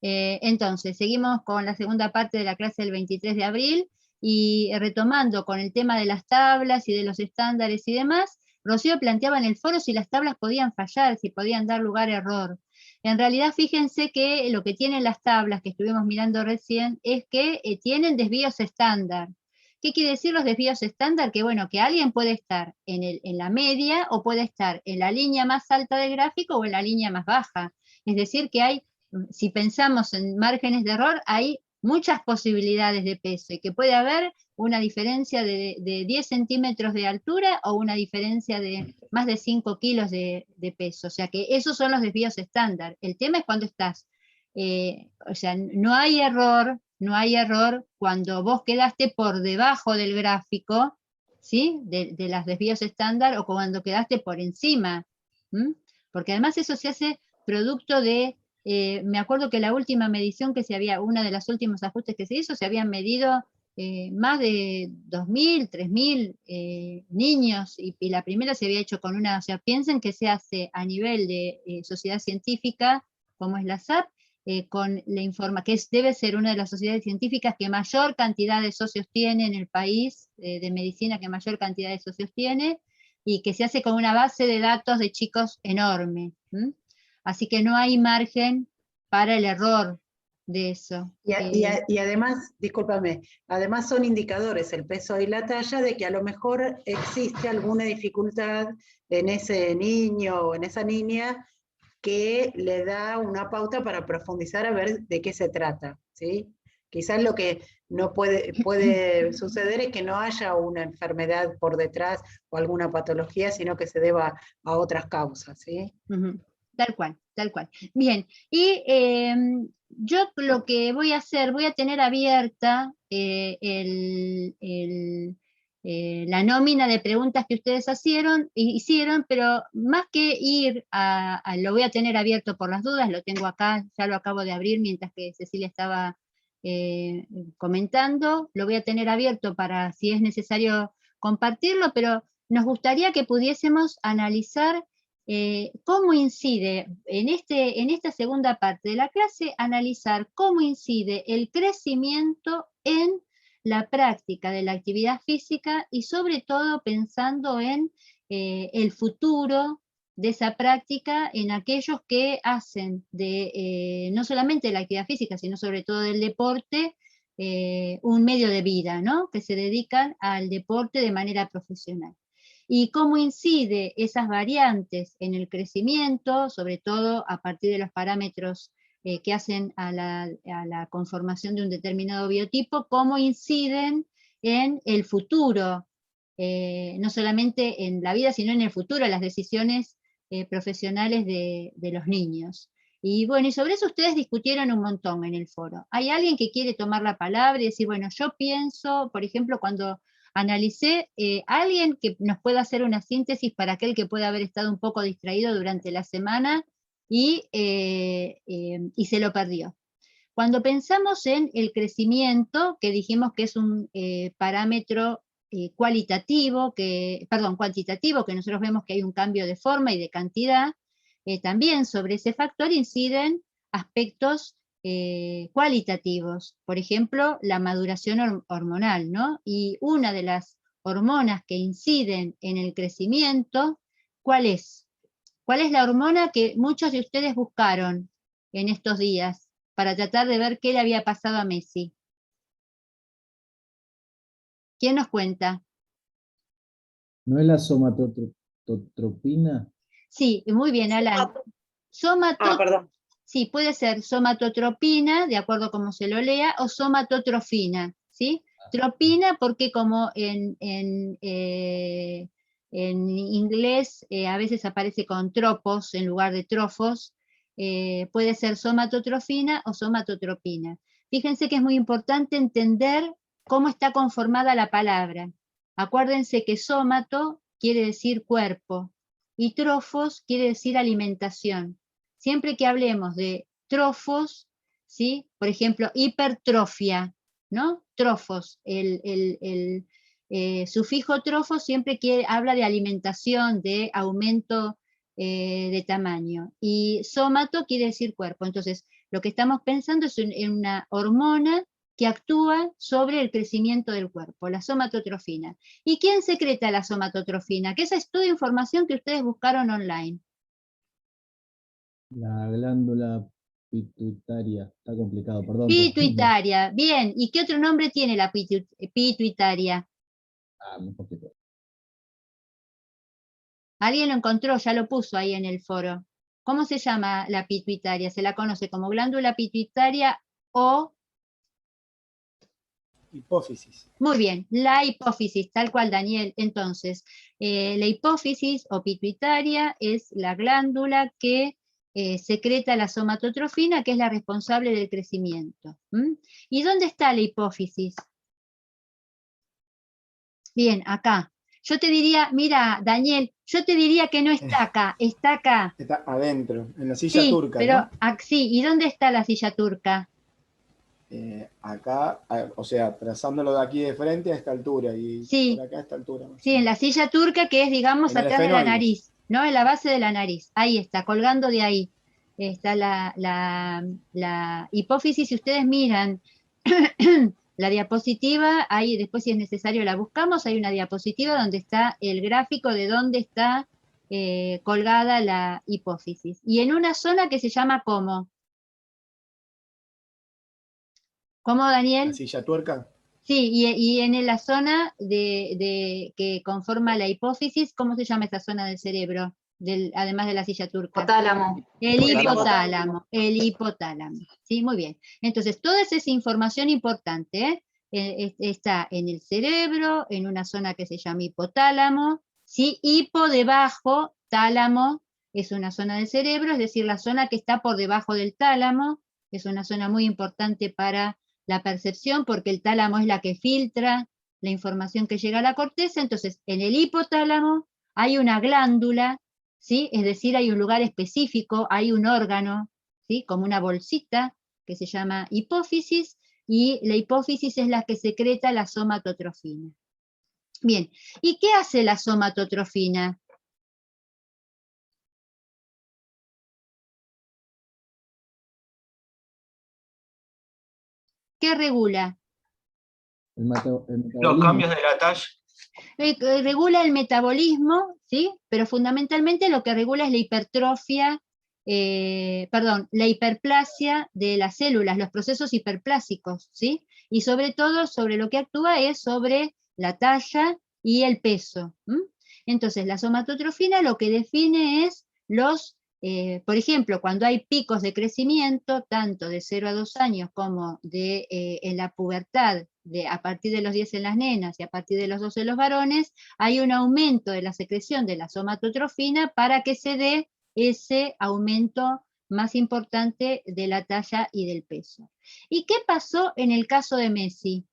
Entonces, seguimos con la segunda parte de la clase del 23 de abril, y retomando con el tema de las tablas y de los estándares y demás, Rocío planteaba en el foro si las tablas podían fallar, si podían dar lugar a error. En realidad, fíjense que lo que tienen las tablas que estuvimos mirando recién es que tienen desvíos estándar. ¿Qué quiere decir los desvíos estándar? Que bueno, que alguien puede estar en la media o puede estar en la línea más alta del gráfico o en la línea más baja. Es decir, que hay, si pensamos en márgenes de error, hay muchas posibilidades de peso y que puede haber una diferencia de 10 centímetros de altura o una diferencia de más de 5 kilos de peso. O sea que esos son los desvíos estándar. El tema es cuando estás, o sea, no hay error cuando vos quedaste por debajo del gráfico, ¿sí? De las desvíos estándar, o cuando quedaste por encima. ¿Mm? Porque además eso se hace producto de, me acuerdo que la última medición que se había, una de los últimos ajustes que se hizo, se habían medido más de 2.000, 3.000 niños, y la primera se había hecho con una, o sea, piensen que se hace a nivel de sociedad científica, como es la SAP, con la que debe ser una de las sociedades científicas que mayor cantidad de socios tiene en el país, de medicina que mayor cantidad de socios tiene, y que se hace con una base de datos de chicos enorme. ¿Mm? Así que no hay margen para el error de eso. Y además, discúlpame, además son indicadores, el peso y la talla, de que a lo mejor existe alguna dificultad en ese niño o en esa niña que le da una pauta para profundizar a ver de qué se trata, ¿sí? Quizás lo que no puede suceder es que no haya una enfermedad por detrás o alguna patología, sino que se deba a otras causas, ¿sí? Tal cual, tal cual. Bien, y yo lo que voy a hacer, voy a tener abierta la nómina de preguntas que ustedes hicieron, pero más que ir lo voy a tener abierto por las dudas, lo tengo acá, ya lo acabo de abrir mientras que Cecilia estaba comentando, lo voy a tener abierto para si es necesario compartirlo, pero nos gustaría que pudiésemos analizar cómo incide, en esta segunda parte de la clase, analizar cómo incide el crecimiento en la práctica de la actividad física, y sobre todo pensando en el futuro de esa práctica en aquellos que hacen no solamente de la actividad física, sino sobre todo del deporte, un medio de vida, ¿no? Que se dedican al deporte de manera profesional. Y cómo incide esas variantes en el crecimiento, sobre todo a partir de los parámetros que hacen a la conformación de un determinado biotipo, cómo inciden en el futuro, no solamente en la vida, sino en el futuro, las decisiones profesionales de los niños. Y bueno, y sobre eso ustedes discutieron un montón en el foro. ¿Hay alguien que quiere tomar la palabra y decir, bueno, yo pienso, por ejemplo, cuando analicé, alguien que nos pueda hacer una síntesis para aquel que pueda haber estado un poco distraído durante la semana y se lo perdió? Cuando pensamos en el crecimiento, que dijimos que es un parámetro cuantitativo, que nosotros vemos que hay un cambio de forma y de cantidad, también sobre ese factor inciden aspectos cualitativos, por ejemplo, la maduración hormonal, ¿no? Y una de las hormonas que inciden en el crecimiento, ¿cuál es? ¿Cuál es la hormona que muchos de ustedes buscaron en estos días para tratar de ver qué le había pasado a Messi? ¿Quién nos cuenta? ¿No es la somatotropina? Sí, muy bien, Alan. Perdón. Sí, puede ser somatotropina, de acuerdo a cómo se lo lea, o somatotrofina, ¿sí? Tropina porque como en inglés a veces aparece con tropos en lugar de trofos, puede ser somatotrofina o somatotropina. Fíjense que es muy importante entender cómo está conformada la palabra. Acuérdense que somato quiere decir cuerpo y trofos quiere decir alimentación. Siempre que hablemos de trofos, ¿sí? Por ejemplo, hipertrofia, ¿no? Trofos, el sufijo trofo siempre habla de alimentación, de aumento de tamaño. Y somato quiere decir cuerpo. Entonces, Lo que estamos pensando es en una hormona que actúa sobre el crecimiento del cuerpo, la somatotrofina. ¿Y quién secreta la somatotrofina? Que esa es toda información que ustedes buscaron online. La glándula pituitaria. Está complicado, perdón. Pituitaria, bien. ¿Y qué otro nombre tiene la pituitaria? Mejor que todo. Alguien lo encontró, ya lo puso ahí en el foro. ¿Cómo se llama la pituitaria? Se la conoce como glándula pituitaria o... Hipófisis. Muy bien, la hipófisis, tal cual, Daniel. Entonces, la hipófisis o pituitaria es la glándula que secreta la somatotrofina, que es la responsable del crecimiento. ¿Y dónde está la hipófisis? Bien, acá. Yo te diría, mira, Daniel, yo te diría que no está acá, está acá. Está adentro, en la silla Sí, turca, pero ¿no? sí, ¿y dónde está la silla turca? Acá, o sea, trazándolo de aquí de frente a esta altura, y Sí, por acá a esta altura. sí, en la silla turca que es, digamos, En el atrás de la esfenoides. nariz, ¿no? En la base de la nariz. Ahí está, colgando de ahí. Está la hipófisis. Si ustedes miran la diapositiva, ahí después si es necesario la buscamos, hay una diapositiva donde está el gráfico de dónde está colgada la hipófisis. Y en una zona que se llama ¿cómo? ¿Cómo, Daniel? La silla tuerca. Sí, y en la zona que conforma la hipófisis, ¿cómo se llama esa zona del cerebro? Además de la silla turca. Hipotálamo. El hipotálamo. Sí, muy bien. Entonces, toda esa información importante está en el cerebro, en una zona que se llama hipotálamo, ¿sí? Hipo debajo, tálamo es una zona del cerebro, es decir, la zona que está por debajo del tálamo, es una zona muy importante para la percepción, porque el tálamo es la que filtra la información que llega a la corteza. Entonces, en el hipotálamo hay una glándula, ¿sí? Es decir, hay un lugar específico, hay un órgano, ¿sí? Como una bolsita que se llama hipófisis, y la hipófisis es la que secreta la somatotrofina. Bien, ¿y qué hace la somatotrofina? ¿Qué regula? El metabolismo. Los cambios de la talla. Regula el metabolismo, ¿sí? Pero fundamentalmente lo que regula es la hipertrofia, la hiperplasia de las células, los procesos hiperplásicos, ¿sí? Y sobre todo, sobre lo que actúa es sobre la talla y el peso. Entonces, la somatotrofina lo que define es por ejemplo, cuando hay picos de crecimiento, tanto de 0 a 2 años como en la pubertad, a partir de los 10 en las nenas y a partir de los 12 en los varones, hay un aumento de la secreción de la somatotrofina para que se dé ese aumento más importante de la talla y del peso. ¿Y qué pasó en el caso de Messi?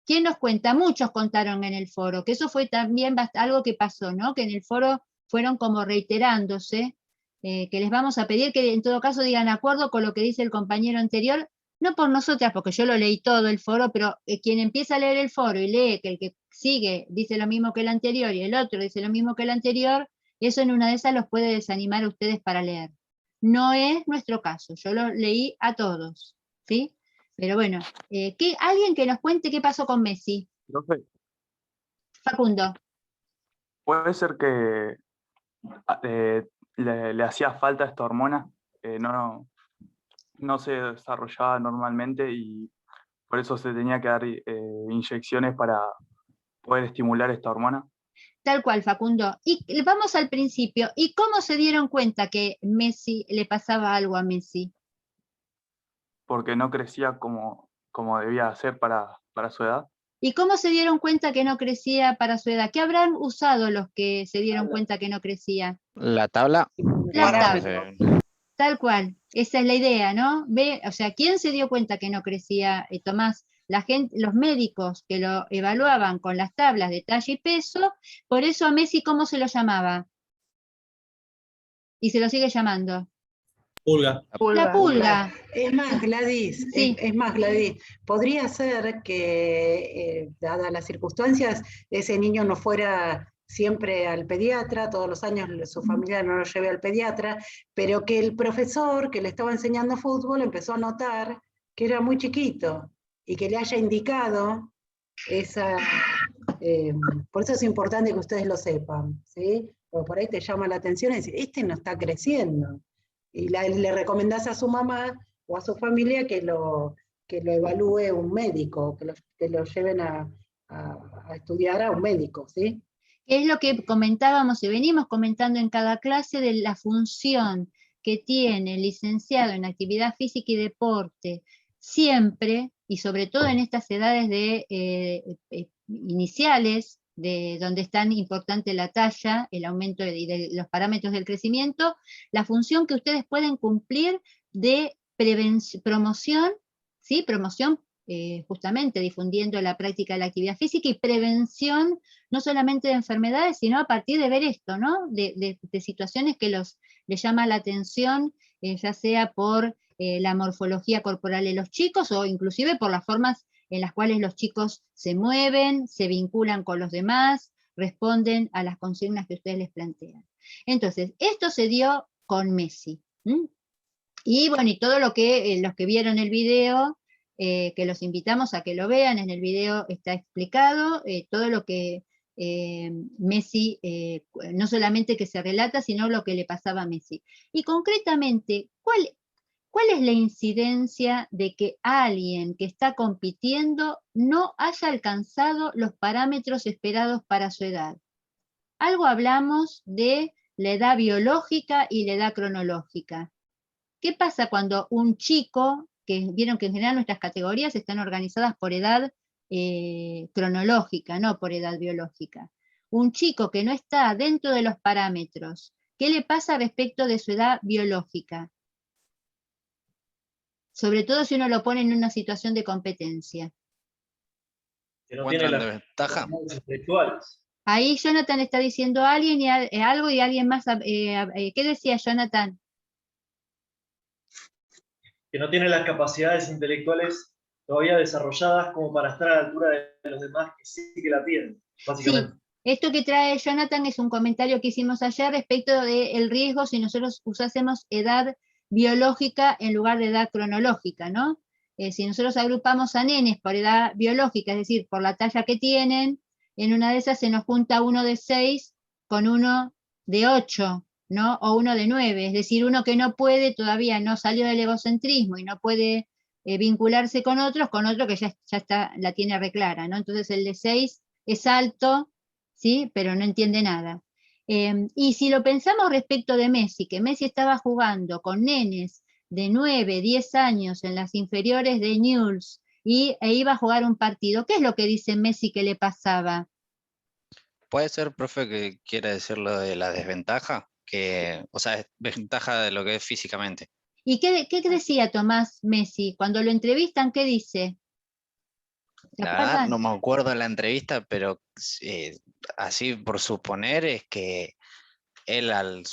¿Quién nos cuenta? Muchos contaron en el foro, que eso fue también algo que pasó, ¿no? Que en el foro fueron como reiterándose, que les vamos a pedir que en todo caso digan de acuerdo con lo que dice el compañero anterior, no por nosotras, porque yo lo leí todo el foro, pero quien empieza a leer el foro y lee que el que sigue dice lo mismo que el anterior y el otro dice lo mismo que el anterior, eso en una de esas los puede desanimar a ustedes para leer. No es nuestro caso, yo lo leí a todos, ¿sí? Pero bueno, alguien que nos cuente qué pasó con Messi. Profe, Facundo. ¿puede ser que le hacía falta esta hormona? No se desarrollaba normalmente y por eso se tenía que dar inyecciones para poder estimular esta hormona. Tal cual, Facundo. Y vamos al principio. ¿Y cómo se dieron cuenta que Messi le pasaba algo a Messi? Porque no crecía como debía hacer para su edad. ¿Y cómo se dieron cuenta que no crecía para su edad? ¿Qué habrán usado los que se dieron cuenta que no crecía? La tabla. La tabla. Parámetros. Tal cual. Esa es la idea, ¿no? O sea, ¿quién se dio cuenta que no crecía, Tomás? Los médicos que lo evaluaban con las tablas de talla y peso, por eso a Messi, ¿cómo se lo llamaba? Y se lo sigue llamando. Pulga. La pulga. Es más, Gladys, Sí. podría ser que, dadas las circunstancias, ese niño no fuera siempre al pediatra, todos los años su familia no lo lleve al pediatra, pero que el profesor que le estaba enseñando fútbol empezó a notar que era muy chiquito y que le haya indicado esa... por eso es importante que ustedes lo sepan, ¿sí? Porque por ahí te llama la atención y decir, este no está creciendo. Y le recomendás a su mamá o a su familia que lo evalúe un médico, que lo lleven a estudiar a un médico, ¿sí? Es lo que comentábamos y venimos comentando en cada clase de la función que tiene el licenciado en actividad física y deporte, siempre, y sobre todo en estas edades iniciales, de donde es tan importante la talla, el aumento de los parámetros del crecimiento, la función que ustedes pueden cumplir de promoción, ¿sí? Promoción justamente difundiendo la práctica de la actividad física y prevención no solamente de enfermedades, sino a partir de ver esto, ¿no? De situaciones que les llama la atención, ya sea por la morfología corporal de los chicos o inclusive por las formas en las cuales los chicos se mueven, se vinculan con los demás, responden a las consignas que ustedes les plantean. Entonces, esto se dio con Messi. Y bueno, y todo lo que los que vieron el video, que los invitamos a que lo vean, en el video está explicado, todo lo que Messi, no solamente que se relata, sino lo que le pasaba a Messi. Y concretamente, ¿cuál es la incidencia de que alguien que está compitiendo no haya alcanzado los parámetros esperados para su edad? Algo hablamos de la edad biológica y la edad cronológica. ¿Qué pasa cuando un chico, que vieron que en general nuestras categorías están organizadas por edad cronológica, no por edad biológica? Un chico que no está dentro de los parámetros, ¿qué le pasa respecto de su edad biológica? Sobre todo si uno lo pone en una situación de competencia. Que no tiene las ventaja. intelectuales. Ahí Jonathan está diciendo a alguien y algo y alguien más. ¿Qué decía Jonathan? Que no tiene las capacidades intelectuales todavía desarrolladas como para estar a la altura de los demás que sí que la tienen, básicamente. Sí, esto que trae Jonathan es un comentario que hicimos ayer respecto del riesgo si nosotros usásemos edad biológica en lugar de edad cronológica, ¿no? Si nosotros agrupamos a nenes por edad biológica, es decir, por la talla que tienen, en una de esas se nos junta uno de 6 con uno de 8, ¿no? O uno de 9, es decir, uno que no puede, todavía no salió del egocentrismo y no puede vincularse con otro que ya está, la tiene reclara, ¿no? Entonces el de 6 es alto, ¿sí? Pero no entiende nada. Y si lo pensamos respecto de Messi, que Messi estaba jugando con nenes de 9, 10 años en las inferiores de Newell's e iba a jugar un partido, ¿qué es lo que dice Messi que le pasaba? ¿Puede ser, profe, que quiera decir lo de la desventaja? O sea, es ventaja de lo que es físicamente. ¿Y qué decía Tomás Messi? Cuando lo entrevistan, ¿qué dice? La verdad no me acuerdo de la entrevista, pero así por suponer es que él al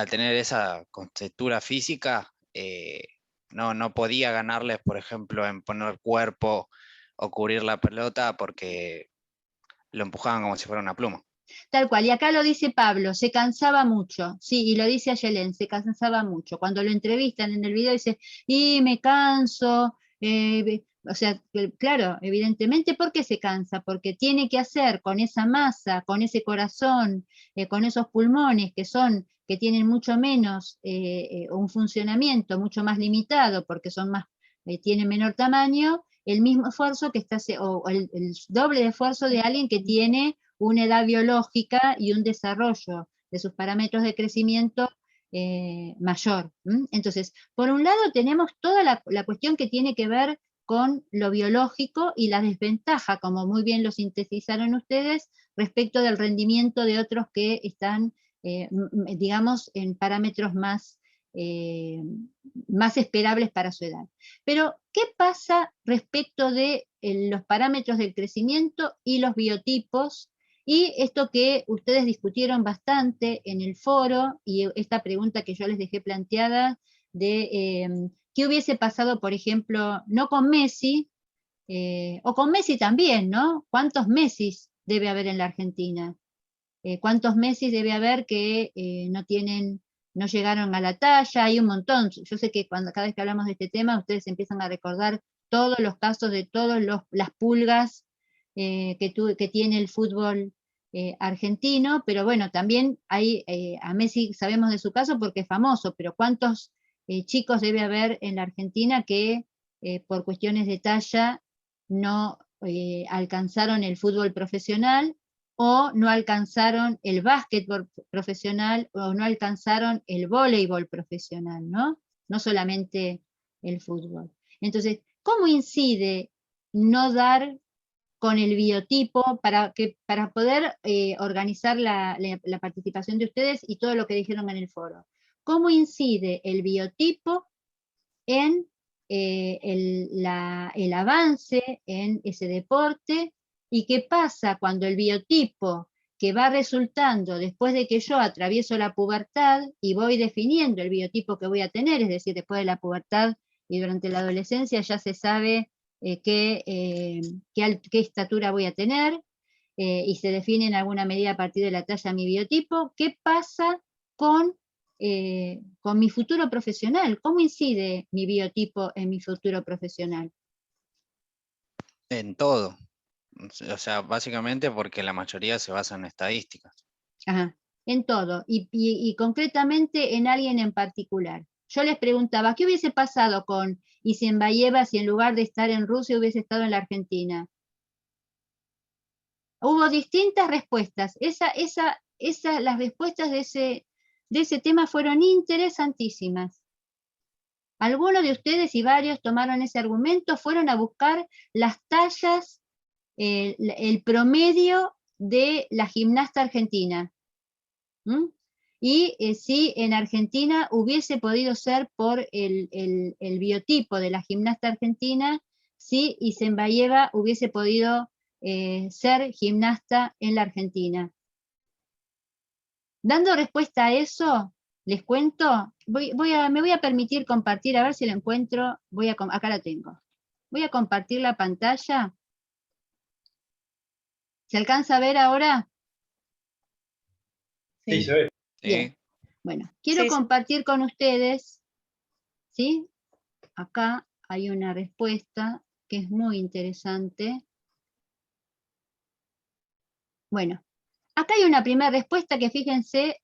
tener esa contextura física no podía ganarles, por ejemplo, en poner cuerpo o cubrir la pelota porque lo empujaban como si fuera una pluma. Tal cual, y acá lo dice Pablo, se cansaba mucho, sí, y lo dice a Yelén, se cansaba mucho. Cuando lo entrevistan en el video dice, y me canso, o sea, claro, evidentemente, ¿por qué se cansa? Porque tiene que hacer con esa masa, con ese corazón, con esos pulmones que tienen mucho menos, un funcionamiento mucho más limitado, porque tienen menor tamaño, el mismo esfuerzo que está, o el doble de esfuerzo de alguien que tiene una edad biológica y un desarrollo de sus parámetros de crecimiento mayor. Entonces, por un lado tenemos toda la cuestión que tiene que ver con lo biológico y la desventaja, como muy bien lo sintetizaron ustedes, respecto del rendimiento de otros que están, digamos, en parámetros más esperables para su edad. Pero, ¿qué pasa respecto de los parámetros del crecimiento y los biotipos? Y esto que ustedes discutieron bastante en el foro, y esta pregunta que yo les dejé planteada, de qué hubiese pasado, por ejemplo, no con Messi, o con Messi también, ¿no? ¿Cuántos Messis debe haber en la Argentina? ¿Cuántos Messi debe haber que no llegaron a la talla? Hay un montón. Yo sé que cada vez que hablamos de este tema, ustedes empiezan a recordar todos los casos de todas las pulgas que tiene el fútbol argentino, pero bueno, también hay, a Messi sabemos de su caso porque es famoso, pero ¿cuántos chicos debe haber en la Argentina que por cuestiones de talla no alcanzaron el fútbol profesional, o no alcanzaron el básquetbol profesional, o no alcanzaron el voleibol profesional, ¿no? No solamente el fútbol. Entonces, ¿cómo incide no dar con el biotipo para poder organizar la participación de ustedes y todo lo que dijeron en el foro? ¿Cómo incide el biotipo en el avance en ese deporte? ¿Y qué pasa cuando el biotipo que va resultando después de que yo atravieso la pubertad y voy definiendo el biotipo que voy a tener, es decir, después de la pubertad y durante la adolescencia ya se sabe qué estatura voy a tener, y se define en alguna medida a partir de la talla mi biotipo? ¿Qué pasa con mi futuro profesional? ¿Cómo incide mi biotipo en mi futuro profesional? En todo. O sea, básicamente porque la mayoría se basa en estadísticas. Ajá, en todo, y concretamente en alguien en particular. Yo les preguntaba, ¿qué hubiese pasado con Isinbayeva si en lugar de estar en Rusia hubiese estado en la Argentina? Hubo distintas respuestas. Las respuestas de ese tema fueron interesantísimas. Algunos de ustedes y varios tomaron ese argumento, fueron a buscar las tallas, el promedio de la gimnasta argentina. Y si en Argentina hubiese podido ser por el biotipo de la gimnasta argentina, si Isinbayeva hubiese podido ser gimnasta en la Argentina. Dando respuesta a eso, les cuento, me voy a permitir compartir, a ver si lo encuentro, acá la tengo. Voy a compartir la pantalla. ¿Se alcanza a ver ahora? Sí, se ve. Bien. Bueno, quiero compartir con ustedes, ¿sí? Acá hay una respuesta que es muy interesante. Bueno, acá hay una primera respuesta que fíjense,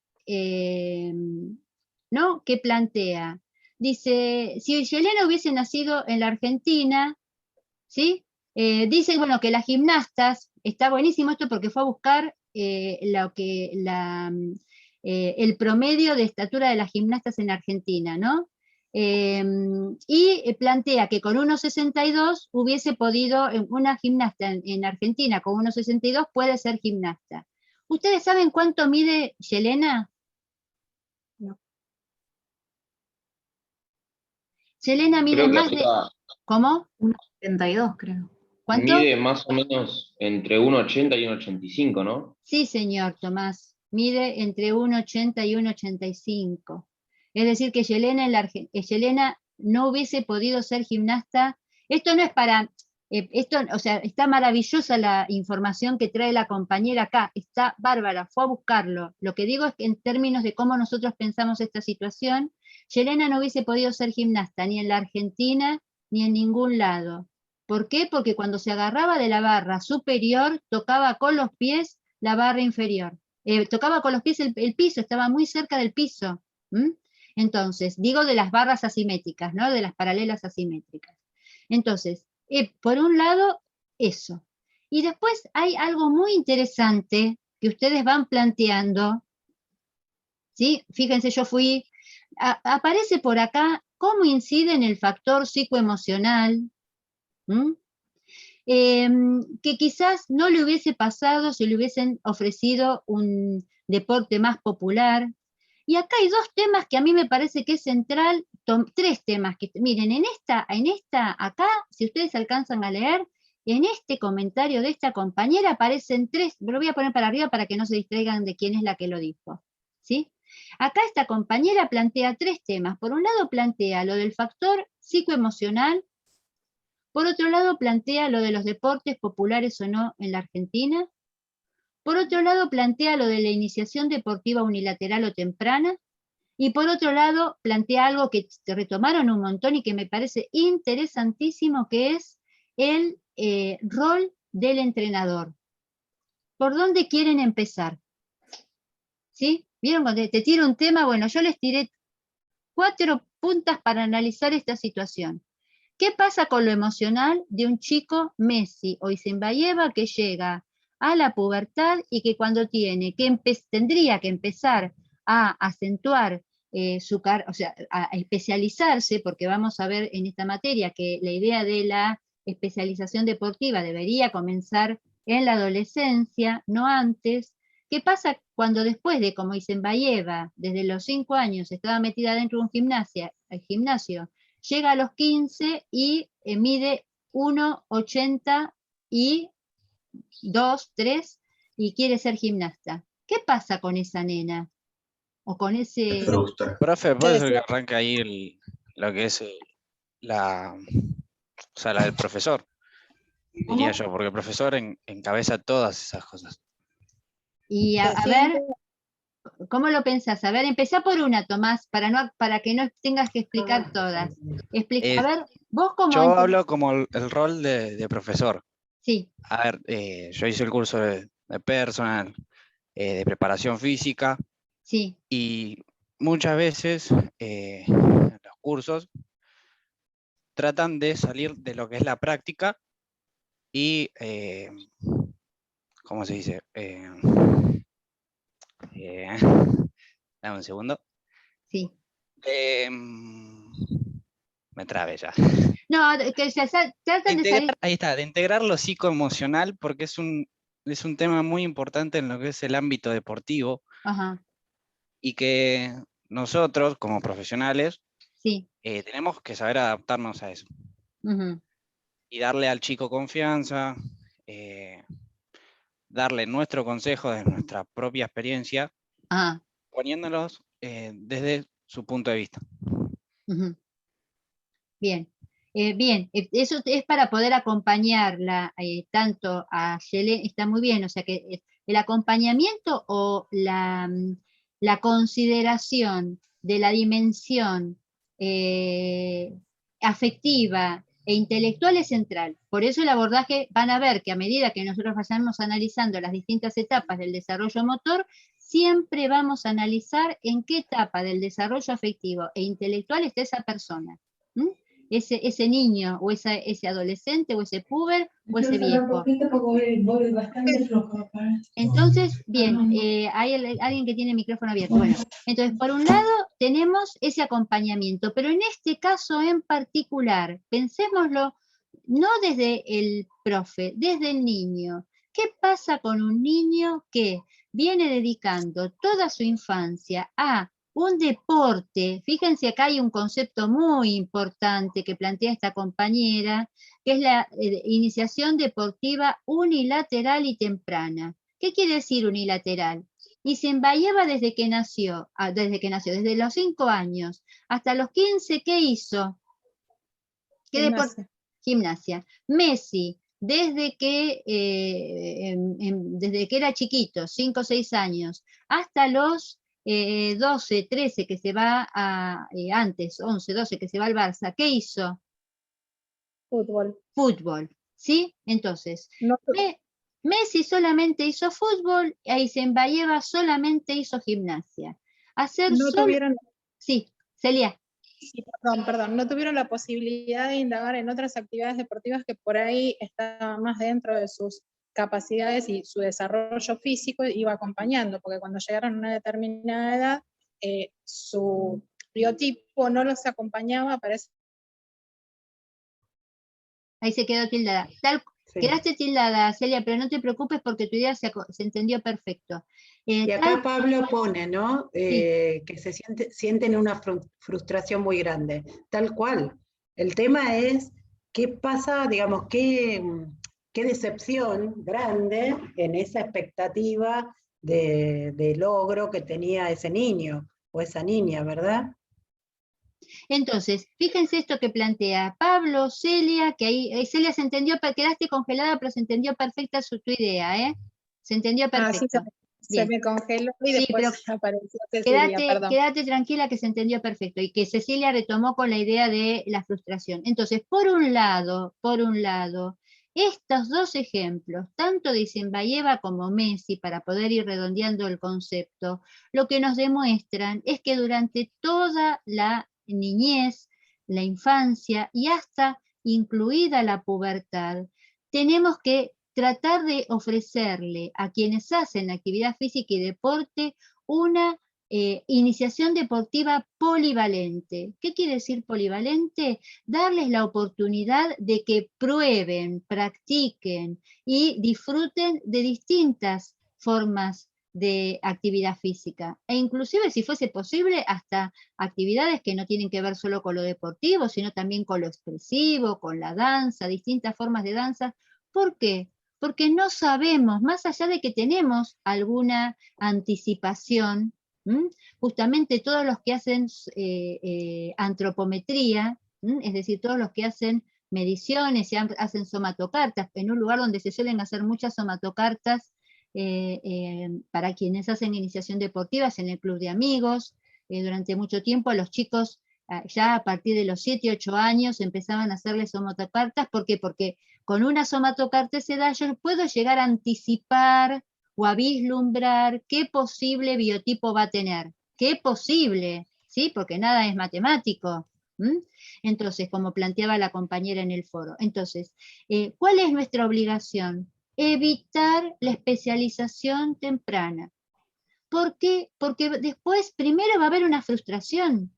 ¿no? Que plantea. Dice, si Yelena hubiese nacido en la Argentina, ¿sí? Dice, bueno, que las gimnastas, está buenísimo esto porque fue a buscar el promedio de estatura de las gimnastas en Argentina, ¿no? Y plantea que con 1,62 hubiese podido, una gimnasta en Argentina con 1,62 puede ser gimnasta. ¿Ustedes saben cuánto mide Yelena? No. Yelena mide más de... ¿Cómo? 1,72 creo. ¿Cuánto? Mide más o menos entre 1,80 y 1,85, ¿no? Sí, señor Tomás. Mide entre 1,80 y 1,85. Es decir, que Yelena no hubiese podido ser gimnasta. Esto no es para... o sea, está maravillosa la información que trae la compañera acá. Está bárbara, fue a buscarlo. Lo que digo es que en términos de cómo nosotros pensamos esta situación, Yelena no hubiese podido ser gimnasta ni en la Argentina ni en ningún lado. ¿Por qué? Porque cuando se agarraba de la barra superior, tocaba con los pies la barra inferior. Tocaba con los pies el piso, estaba muy cerca del piso. Entonces, digo de las barras asimétricas, ¿no? De las paralelas asimétricas. Entonces, por un lado, eso. Y después hay algo muy interesante que ustedes van planteando, ¿sí? Fíjense, aparece por acá cómo incide en el factor psicoemocional, que quizás no le hubiese pasado si le hubiesen ofrecido un deporte más popular. Y acá hay dos temas que a mí me parece que es central, tres temas que, miren, acá, si ustedes alcanzan a leer, en este comentario de esta compañera aparecen tres, lo voy a poner para arriba para que no se distraigan de quién es la que lo dijo, ¿sí? Acá esta compañera plantea tres temas. Por un lado plantea lo del factor psicoemocional, por otro lado plantea lo de los deportes populares o no en la Argentina, Por otro lado, plantea lo de la iniciación deportiva unilateral o temprana, y por otro lado, plantea algo que retomaron un montón y que me parece interesantísimo, que es el rol del entrenador. ¿Por dónde quieren empezar? ¿Sí? ¿Vieron? Cuando te tiro un tema, bueno, yo les tiré 4 puntas para analizar esta situación. ¿Qué pasa con lo emocional de un chico Messi o Isinbayeva que llega a la pubertad y que cuando tendría que empezar a acentuar o sea, a especializarse, porque vamos a ver en esta materia que la idea de la especialización deportiva debería comenzar en la adolescencia, no antes? ¿Qué pasa cuando después de, como Isinbayeva, desde los 5 años estaba metida dentro de un gimnasio, llega a los 15 y mide 1,80 y 2, 3 y quiere ser gimnasta? ¿Qué pasa con esa nena? O con ese... Profe, ¿puede ser que arranque ahí lo que es la del profesor? Diría yo, porque el profesor encabeza todas esas cosas. Y a ver, ¿cómo lo pensás? A ver, empezá por una, Tomás, para que no tengas que explicar todas. A ver, vos como... Yo hablo como el rol de profesor. Sí. A ver, yo hice el curso de personal, de preparación física. Sí. Y muchas veces los cursos tratan de salir de lo que es la práctica y, ¿cómo se dice? Dame un segundo. Sí. Me trabé ya. No, que se tratan de salir... Ahí está, de integrar lo psicoemocional, porque es un tema muy importante en lo que es el ámbito deportivo. Ajá. Y que nosotros, como profesionales, sí. Tenemos que saber adaptarnos a eso. Uh-huh. Y darle al chico confianza, darle nuestro consejo de nuestra propia experiencia, poniéndolos desde su punto de vista. Uh-huh. Bien. Bien, eso es para poder acompañarla tanto a Yelena, está muy bien, o sea que el acompañamiento o la consideración de la dimensión afectiva e intelectual es central. Por eso el abordaje, van a ver que a medida que nosotros vayamos analizando las distintas etapas del desarrollo motor, siempre vamos a analizar en qué etapa del desarrollo afectivo e intelectual está esa persona. Ese niño, o ese adolescente, o ese puber, o ese viejo. Entonces, bien, hay alguien que tiene el micrófono abierto. Bueno, entonces, por un lado, tenemos ese acompañamiento, pero en este caso en particular, pensémoslo, no desde el profe, desde el niño. ¿Qué pasa con un niño que viene dedicando toda su infancia a un deporte? Fíjense, acá hay un concepto muy importante que plantea esta compañera, que es la iniciación deportiva unilateral y temprana. ¿Qué quiere decir unilateral? Isinbayeva desde desde los 5 años hasta los 15, ¿qué hizo? ¿Qué deporte? Gimnasia. Messi, desde que era chiquito, 5 o 6 años, hasta los 12, 13 que se va antes, 11, 12 que se va al Barça, ¿qué hizo? Fútbol, ¿sí? Entonces, Messi solamente hizo fútbol y Isinbayeva solamente hizo gimnasia. Sí, Celia. Sí, perdón, no tuvieron la posibilidad de indagar en otras actividades deportivas que por ahí estaban más dentro de sus capacidades y su desarrollo físico iba acompañando, porque cuando llegaron a una determinada edad, su biotipo no los acompañaba para eso. Ahí se quedó tildada. Quedaste tildada, Celia, pero no te preocupes porque tu idea se entendió perfecto. Y acá Pablo pone, ¿no? Que se sienten una frustración muy grande. Tal cual. El tema es qué pasa, digamos, qué decepción grande en esa expectativa de logro que tenía ese niño o esa niña, ¿verdad? Entonces, fíjense esto que plantea Pablo, Celia, que ahí Celia se entendió, quedaste congelada, pero se entendió perfecta tu idea, ¿eh? Se entendió Sí, perfecto. se Bien. me congeló y Sí, después apareció Cecilia, perdón. Quédate tranquila que se entendió perfecto y que Cecilia retomó con la idea de la frustración. Entonces, por un lado, estos dos ejemplos, tanto de Isinbayeva como Messi, para poder ir redondeando el concepto, lo que nos demuestran es que durante toda la niñez, la infancia y hasta incluida la pubertad, tenemos que tratar de ofrecerle a quienes hacen actividad física y deporte una iniciación deportiva polivalente. ¿Qué quiere decir polivalente? Darles la oportunidad de que prueben, practiquen y disfruten de distintas formas de actividad física. E inclusive, si fuese posible, hasta actividades que no tienen que ver solo con lo deportivo, sino también con lo expresivo, con la danza, distintas formas de danza. ¿Por qué? Porque no sabemos, más allá de que tenemos alguna anticipación, justamente todos los que hacen antropometría, es decir, todos los que hacen mediciones y hacen somatocartas, en un lugar donde se suelen hacer muchas somatocartas para quienes hacen iniciación deportiva, en el club de amigos, durante mucho tiempo a los chicos ya a partir de los 7, 8 años empezaban a hacerles somatocartas. ¿Por qué? Porque con una somatocarta se da, yo puedo llegar a anticipar o a vislumbrar qué posible biotipo va a tener. ¿Qué posible? ¿Sí? Porque nada es matemático. Entonces, como planteaba la compañera en el foro. Entonces, ¿cuál es nuestra obligación? Evitar la especialización temprana. ¿Por qué? Porque después, primero va a haber una frustración.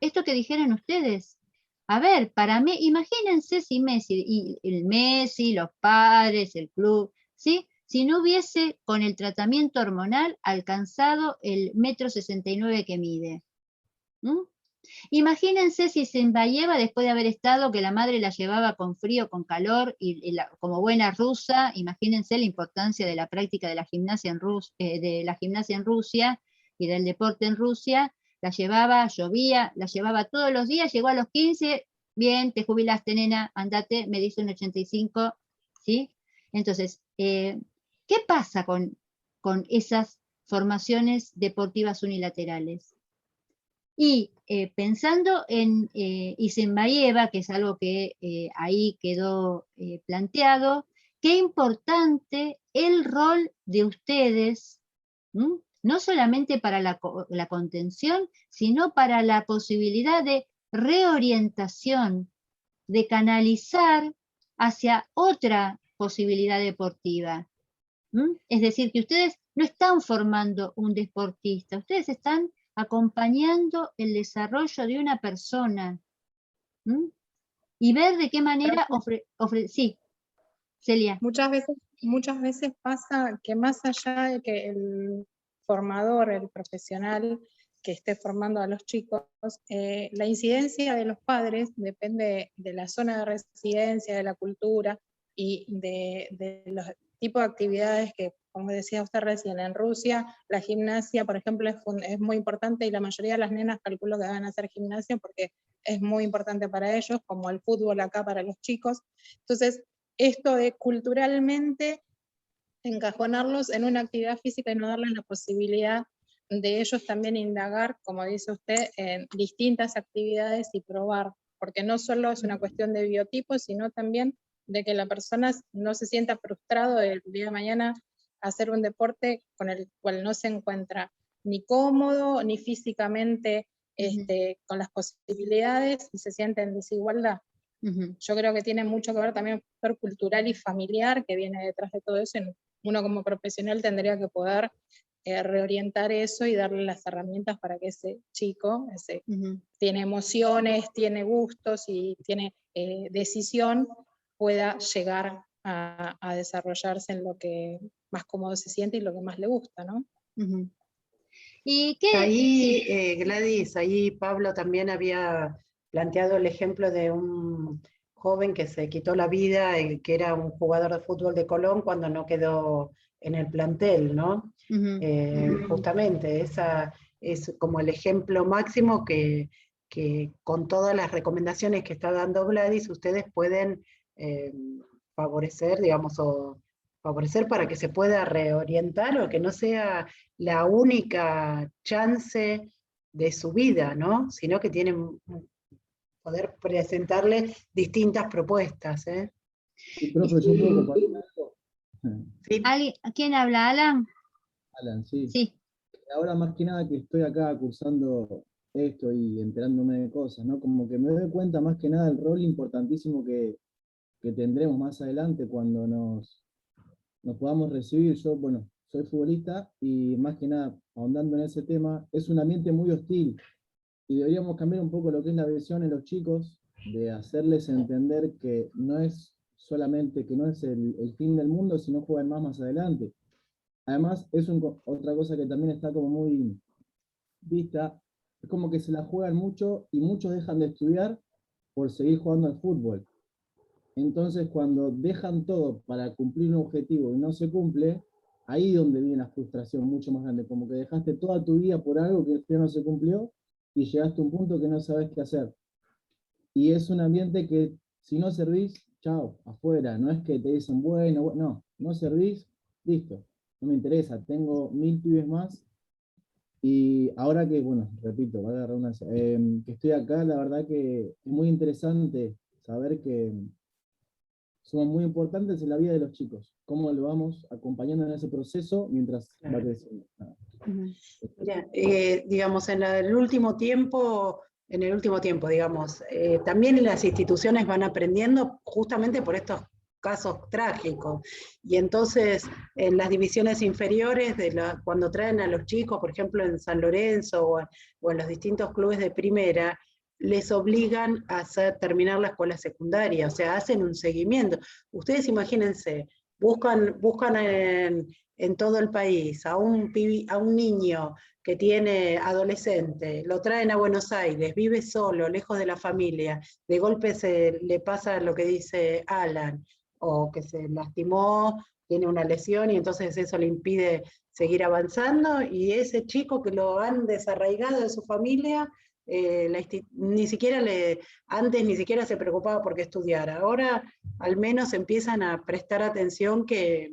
Esto que dijeron ustedes. A ver, para mí, imagínense si Messi, y el Messi, los padres, el club, ¿sí? Si no hubiese con el tratamiento hormonal alcanzado el 1,69 m que mide. Imagínense si Isinbayeva, después de haber estado, que la madre la llevaba con frío, con calor, como buena rusa, imagínense la importancia de la práctica de la gimnasia en Rusia y del deporte en Rusia. La llevaba, llovía, la llevaba todos los días, llegó a los 15, bien, te jubilaste, nena, andate, me dice un 85, ¿sí? Entonces, ¿qué pasa con esas formaciones deportivas unilaterales? Y pensando en Isinbayeva, que es algo que ahí quedó planteado, qué importante el rol de ustedes, no solamente para la contención, sino para la posibilidad de reorientación, de canalizar hacia otra posibilidad deportiva. Es decir, que ustedes no están formando un deportista, ustedes están acompañando el desarrollo de una persona. Y ver de qué manera sí, Celia. Muchas veces pasa que más allá de que el formador, el profesional que esté formando a los chicos, la incidencia de los padres depende de la zona de residencia, de la cultura y de los tipos de actividades que, como decía usted recién, en Rusia la gimnasia, por ejemplo, es muy importante y la mayoría de las nenas calculo que van a hacer gimnasia porque es muy importante para ellos, como el fútbol acá para los chicos. Entonces, esto de culturalmente encajonarlos en una actividad física y no darles la posibilidad de ellos también indagar, como dice usted, en distintas actividades y probar, porque no solo es una cuestión de biotipo, sino también de que la persona no se sienta frustrado el día de mañana a hacer un deporte con el cual no se encuentra ni cómodo, ni físicamente con las posibilidades y se siente en desigualdad. Yo creo que tiene mucho que ver también el factor cultural y familiar que viene detrás de todo eso. Uno como profesional tendría que poder reorientar eso y darle las herramientas para que ese chico, tiene emociones, tiene gustos y tiene decisión, pueda llegar a desarrollarse en lo que más cómodo se siente y lo que más le gusta, ¿no? ¿Y qué? Ahí, Gladys, ahí Pablo también había planteado el ejemplo de un joven que se quitó la vida, que era un jugador de fútbol de Colón cuando no quedó en el plantel, ¿no? Justamente, esa es como el ejemplo máximo que con todas las recomendaciones que está dando Gladys, ustedes pueden favorecer, digamos, o favorecer para que se pueda reorientar o que no sea la única chance de su vida, ¿no? Sino que tienen poder presentarle distintas propuestas. Sí, profe, yo puedo compartir algo. Sí. ¿Quién habla, Alan? Alan, sí. Sí. Ahora más que nada que estoy acá cursando esto y enterándome de cosas, ¿no? Como que me doy cuenta más que nada del rol importantísimo que tendremos más adelante cuando nos podamos recibir. Yo, bueno, soy futbolista y más que nada, ahondando en ese tema, es un ambiente muy hostil y deberíamos cambiar un poco lo que es la visión en los chicos, de hacerles entender que no es solamente, que no es el fin del mundo, sino jugar más adelante. Además, es otra cosa que también está como muy vista, es como que se la juegan mucho y muchos dejan de estudiar por seguir jugando al fútbol. Entonces, cuando dejan todo para cumplir un objetivo y no se cumple, ahí es donde viene la frustración mucho más grande, como que dejaste toda tu vida por algo que no se cumplió y llegaste a un punto que no sabes qué hacer. Y es un ambiente que si no servís, chao, afuera, no es que te dicen, bueno, no servís, listo, no me interesa, tengo 1000 pibes más. Y ahora que, bueno, repito, valga la redundancia, que estoy acá, la verdad que es muy interesante saber que somos muy importantes en la vida de los chicos, cómo lo vamos acompañando en ese proceso mientras va creciendo. Mira, digamos, en el último tiempo, digamos, también las instituciones van aprendiendo justamente por estos casos trágicos. Y entonces, en las divisiones inferiores, cuando traen a los chicos, por ejemplo, en San Lorenzo o en los distintos clubes de primera, les obligan a terminar la escuela secundaria, o sea, hacen un seguimiento. Ustedes imagínense, buscan en todo el país a un niño que tiene adolescente, lo traen a Buenos Aires, vive solo, lejos de la familia, de golpe le pasa lo que dice Alan, o que se lastimó, tiene una lesión y entonces eso le impide seguir avanzando, y ese chico que lo han desarraigado de su familia, antes ni siquiera se preocupaba por qué estudiar. Ahora al menos empiezan a prestar atención que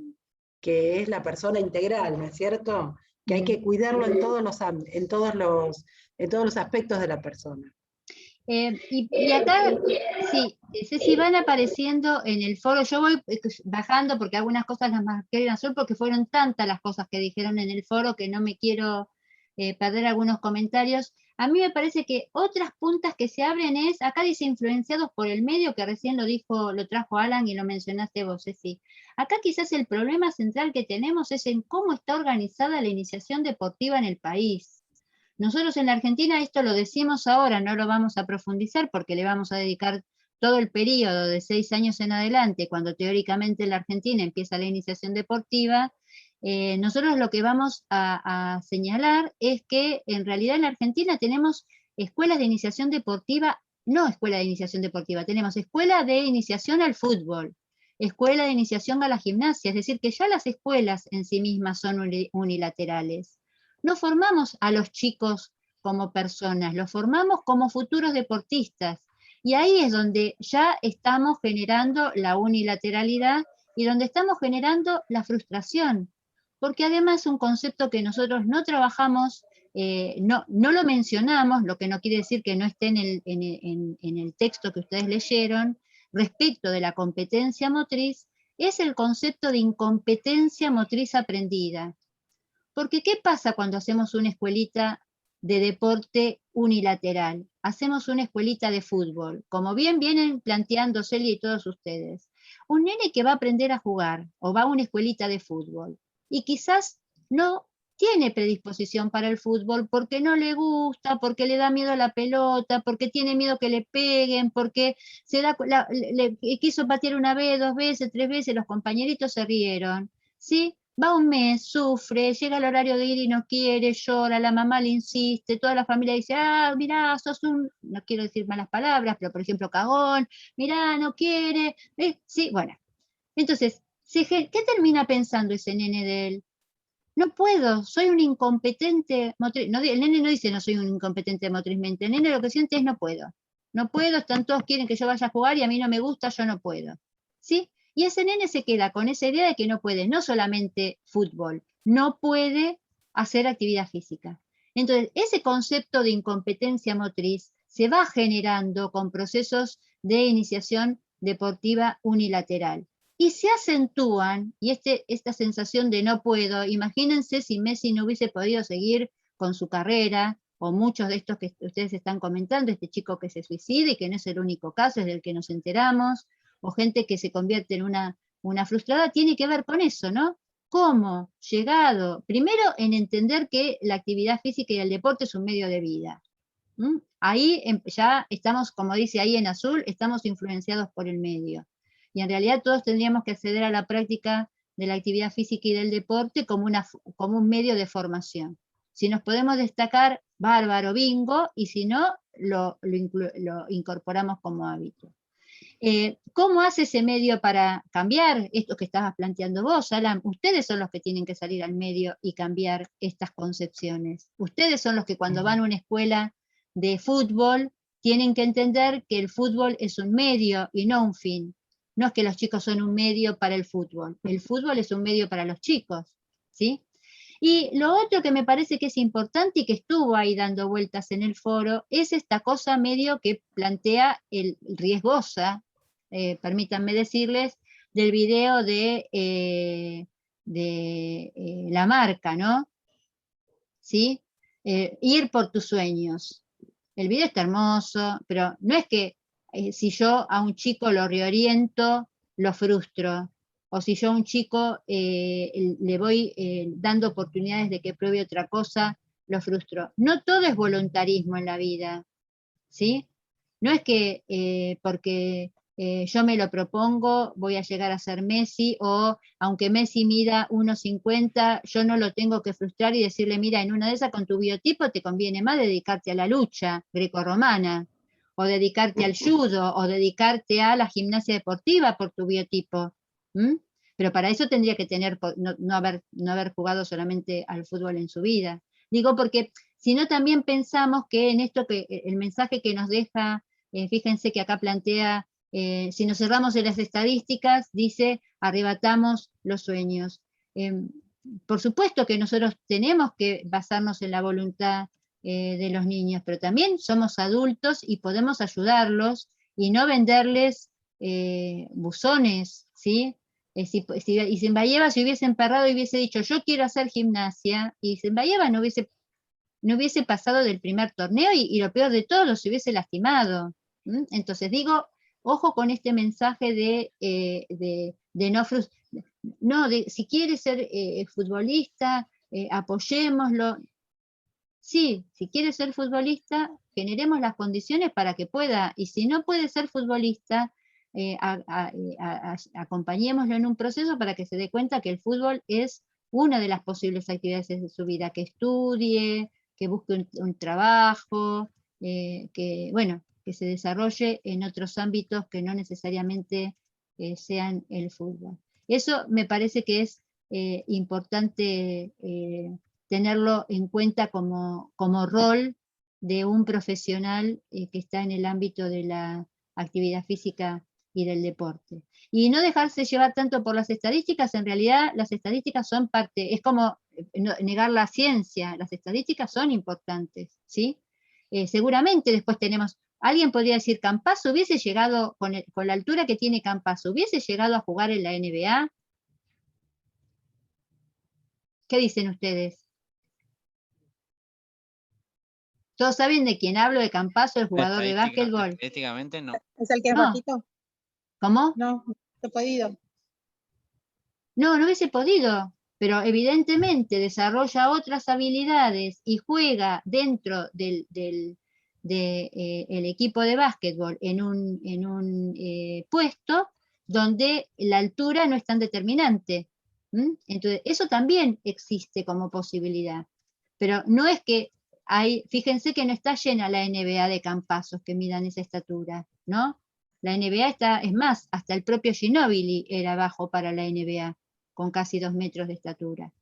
es la persona integral, ¿no es cierto? Que hay que cuidarlo en todos los aspectos de la persona. Y acá, sí, Ceci, van apareciendo en el foro, yo voy bajando porque algunas cosas las marqué en azul porque fueron tantas las cosas que dijeron en el foro que no me quiero perder algunos comentarios. A mí me parece que otras puntas que se abren es, acá dice influenciados por el medio, que recién lo trajo Alan y lo mencionaste vos, Ceci. Acá quizás el problema central que tenemos es en cómo está organizada la iniciación deportiva en el país. Nosotros en la Argentina esto lo decimos ahora, no lo vamos a profundizar porque le vamos a dedicar todo el periodo de 6 años en adelante, cuando teóricamente en la Argentina empieza la iniciación deportiva. Nosotros lo que vamos a señalar es que en realidad en la Argentina tenemos escuelas de iniciación deportiva, no escuela de iniciación deportiva, tenemos escuela de iniciación al fútbol, escuela de iniciación a la gimnasia, es decir, que ya las escuelas en sí mismas son unilaterales. No formamos a los chicos como personas, los formamos como futuros deportistas. Y ahí es donde ya estamos generando la unilateralidad y donde estamos generando la frustración. Porque además un concepto que nosotros no trabajamos, no lo mencionamos, lo que no quiere decir que no esté en el texto que ustedes leyeron, respecto de la competencia motriz, es el concepto de incompetencia motriz aprendida. Porque ¿qué pasa cuando hacemos una escuelita de deporte unilateral? Hacemos una escuelita de fútbol, como bien vienen planteando Celia y todos ustedes. Un nene que va a aprender a jugar o va a una escuelita de fútbol y quizás no tiene predisposición para el fútbol porque no le gusta, porque le da miedo a la pelota, porque tiene miedo que le peguen, porque le quiso patear una vez, 2 veces, 3 veces, los compañeritos se rieron, ¿sí? Va un mes, sufre, llega el horario de ir y no quiere, llora, la mamá le insiste, toda la familia dice, mirá, sos no quiero decir malas palabras, pero por ejemplo cagón, mirá, no quiere, sí, bueno. Entonces, ¿qué termina pensando ese nene de él? No puedo, soy un incompetente motriz. No, el nene no dice no soy un incompetente motrizmente, el nene lo que siente es no puedo, todos quieren que yo vaya a jugar y a mí no me gusta, yo no puedo, ¿sí? Y ese nene se queda con esa idea de que no puede, no solamente fútbol, no puede hacer actividad física. Entonces, ese concepto de incompetencia motriz se va generando con procesos de iniciación deportiva unilateral. Y se acentúan, y esta sensación de no puedo, imagínense si Messi no hubiese podido seguir con su carrera, o muchos de estos que ustedes están comentando, este chico que se suicida y que no es el único caso, es del que nos enteramos, o gente que se convierte en una frustrada, tiene que ver con eso, ¿no? ¿Cómo? Llegado, primero en entender que la actividad física y el deporte es un medio de vida. Ahí ya estamos, como dice ahí en azul, estamos influenciados por el medio. Y en realidad todos tendríamos que acceder a la práctica de la actividad física y del deporte como un medio de formación. Si nos podemos destacar, bárbaro, bingo, y si no, lo incorporamos como hábito. ¿Cómo hace ese medio para cambiar esto que estabas planteando vos, Alan? Ustedes son los que tienen que salir al medio y cambiar estas concepciones. Ustedes son los que cuando van a una escuela de fútbol tienen que entender que el fútbol es un medio y no un fin. No es que los chicos son un medio para el fútbol es un medio para los chicos, ¿sí? Y lo otro que me parece que es importante y que estuvo ahí dando vueltas en el foro, es esta cosa medio que plantea el riesgosa, permítanme decirles, del video de la marca, ¿no? ¿Sí? Ir por tus sueños. El video está hermoso, pero no es que si yo a un chico lo reoriento, lo frustro, o si yo a un chico le voy dando oportunidades de que pruebe otra cosa, lo frustro. No todo es voluntarismo en la vida, ¿sí? No es que porque yo me lo propongo, voy a llegar a ser Messi, o aunque Messi mida 1,50, yo no lo tengo que frustrar y decirle, mira, en una de esas con tu biotipo te conviene más dedicarte a la lucha grecorromana, o dedicarte al judo, o dedicarte a la gimnasia deportiva por tu biotipo. Pero para eso tendría que no haber jugado solamente al fútbol en su vida. Digo porque si no también pensamos que en esto, que el mensaje que nos deja, fíjense que acá plantea, si nos cerramos en las estadísticas, dice, arrebatamos los sueños. Por supuesto que nosotros tenemos que basarnos en la voluntad de los niños, pero también somos adultos y podemos ayudarlos y no venderles buzones, ¿sí? Y Zembayeva se hubiese emperrado y hubiese dicho, yo quiero hacer gimnasia, y Zembayeva no hubiese pasado del primer torneo y lo peor de todo, los hubiese lastimado. Entonces digo, ojo con este mensaje de no frustrar. No, si quiere ser futbolista, apoyémoslo. Sí, si quiere ser futbolista, generemos las condiciones para que pueda, y si no puede ser futbolista, acompañémoslo en un proceso para que se dé cuenta que el fútbol es una de las posibles actividades de su vida, que estudie, que busque un trabajo, que se desarrolle en otros ámbitos que no necesariamente sean el fútbol. Eso me parece que es importante tenerlo en cuenta como rol de un profesional que está en el ámbito de la actividad física y del deporte. Y no dejarse llevar tanto por las estadísticas. En realidad las estadísticas son parte, es como negar la ciencia, las estadísticas son importantes, ¿sí? Seguramente después tenemos, alguien podría decir, Campazzo hubiese llegado, con la altura que tiene Campazzo, hubiese llegado a jugar en la NBA. ¿Qué dicen ustedes? ¿Todos saben de quién hablo? De Campazzo, el jugador de básquetbol. Estadísticamente no. ¿Es el que es No. bajito? ¿Cómo? No he podido. No hubiese podido, pero evidentemente desarrolla otras habilidades y juega dentro del equipo de básquetbol en un puesto donde la altura no es tan determinante. Entonces, eso también existe como posibilidad. Pero no es que fíjense que no está llena la NBA de campazos que midan esa estatura, ¿no? La NBA es más, hasta el propio Ginóbili era bajo para la NBA, con casi 2 metros de estatura.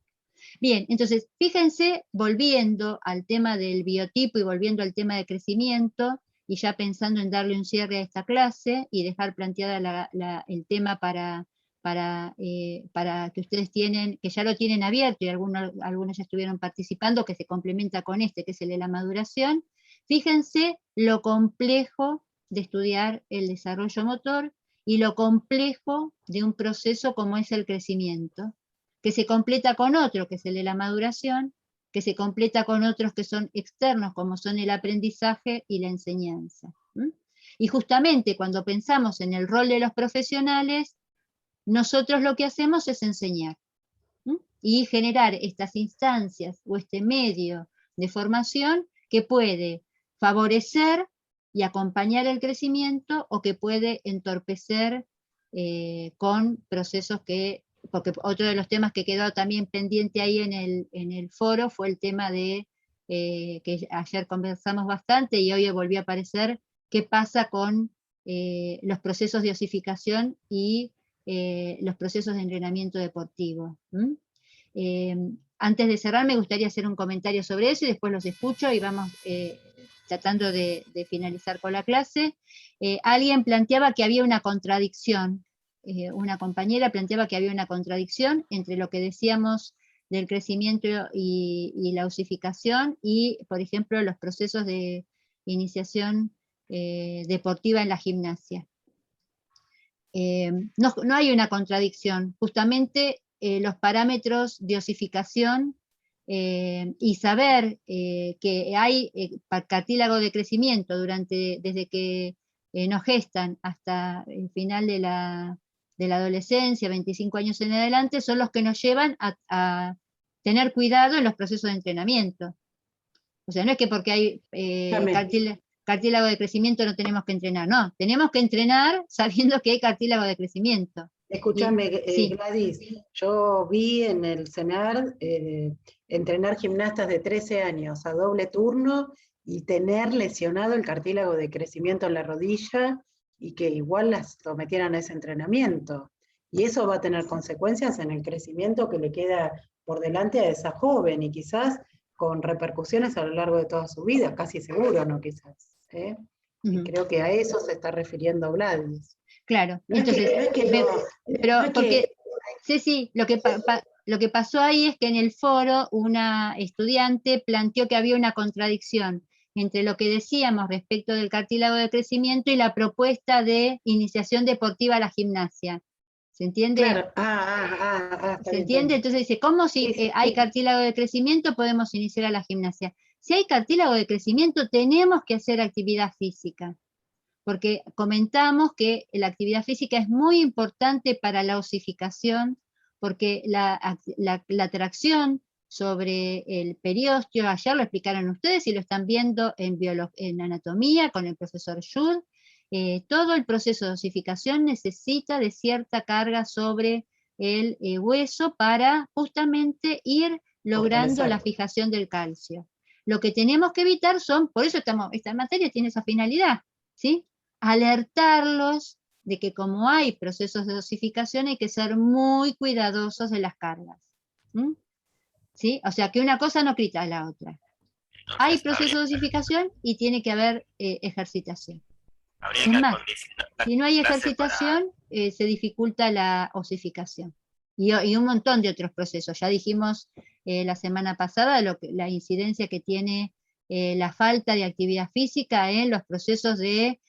Bien, entonces, fíjense, volviendo al tema del biotipo y volviendo al tema de crecimiento, y ya pensando en darle un cierre a esta clase y dejar planteada el tema para para que ustedes tienen, que ya lo tienen abierto y algunos ya estuvieron participando, que se complementa con este, que es el de la maduración. Fíjense lo complejo de estudiar el desarrollo motor y lo complejo de un proceso como es el crecimiento, que se completa con otro, que es el de la maduración, que se completa con otros que son externos, como son el aprendizaje y la enseñanza. Y justamente cuando pensamos en el rol de los profesionales, nosotros lo que hacemos es enseñar y generar estas instancias o este medio de formación que puede favorecer y acompañar el crecimiento o que puede entorpecer con procesos que, porque otro de los temas que quedó también pendiente ahí en el foro fue el tema de, que ayer conversamos bastante y hoy volvió a aparecer, qué pasa con los procesos de osificación y los procesos de entrenamiento deportivo. Antes de cerrar me gustaría hacer un comentario sobre eso y después los escucho y vamos tratando de finalizar con la clase. Alguien planteaba que había una contradicción, una compañera planteaba que había una contradicción entre lo que decíamos del crecimiento y la osificación y, por ejemplo, los procesos de iniciación deportiva en la gimnasia. No hay una contradicción, justamente los parámetros de osificación y saber que hay cartílago de crecimiento desde que nos gestan hasta el final de la adolescencia, 25 años en adelante, son los que nos llevan a tener cuidado en los procesos de entrenamiento. O sea, no es que porque hay cartílago de crecimiento no tenemos que entrenar, no, tenemos que entrenar sabiendo que hay cartílago de crecimiento. Escúchame, sí. Gladys, yo vi en el CENAR entrenar gimnastas de 13 años a doble turno y tener lesionado el cartílago de crecimiento en la rodilla y que igual las sometieran a ese entrenamiento. Y eso va a tener consecuencias en el crecimiento que le queda por delante a esa joven y quizás con repercusiones a lo largo de toda su vida, casi seguro, ¿no? Quizás. Y creo que a eso se está refiriendo Gladys. Claro, entonces, sí, lo que pasó ahí es que en el foro una estudiante planteó que había una contradicción entre lo que decíamos respecto del cartílago de crecimiento y la propuesta de iniciación deportiva a la gimnasia. ¿Se entiende? Claro. ¿Se entiende? Entonces dice, ¿cómo si hay cartílago de crecimiento podemos iniciar a la gimnasia? Si hay cartílago de crecimiento tenemos que hacer actividad física, porque comentamos que la actividad física es muy importante para la osificación, porque la tracción sobre el periósteo, ayer lo explicaron ustedes y lo están viendo en anatomía con el profesor Judd, todo el proceso de osificación necesita de cierta carga sobre el hueso para justamente ir logrando la fijación del calcio. Lo que tenemos que evitar por eso esta materia tiene esa finalidad, ¿sí? Alertarlos de que como hay procesos de dosificación hay que ser muy cuidadosos de las cargas. ¿Sí? O sea que una cosa no quita a la otra. Hay procesos de dosificación y tiene que haber ejercitación. Es más, si no hay ejercitación, se dificulta la osificación. Y un montón de otros procesos. Ya dijimos la semana pasada la incidencia que tiene la falta de actividad física en los procesos de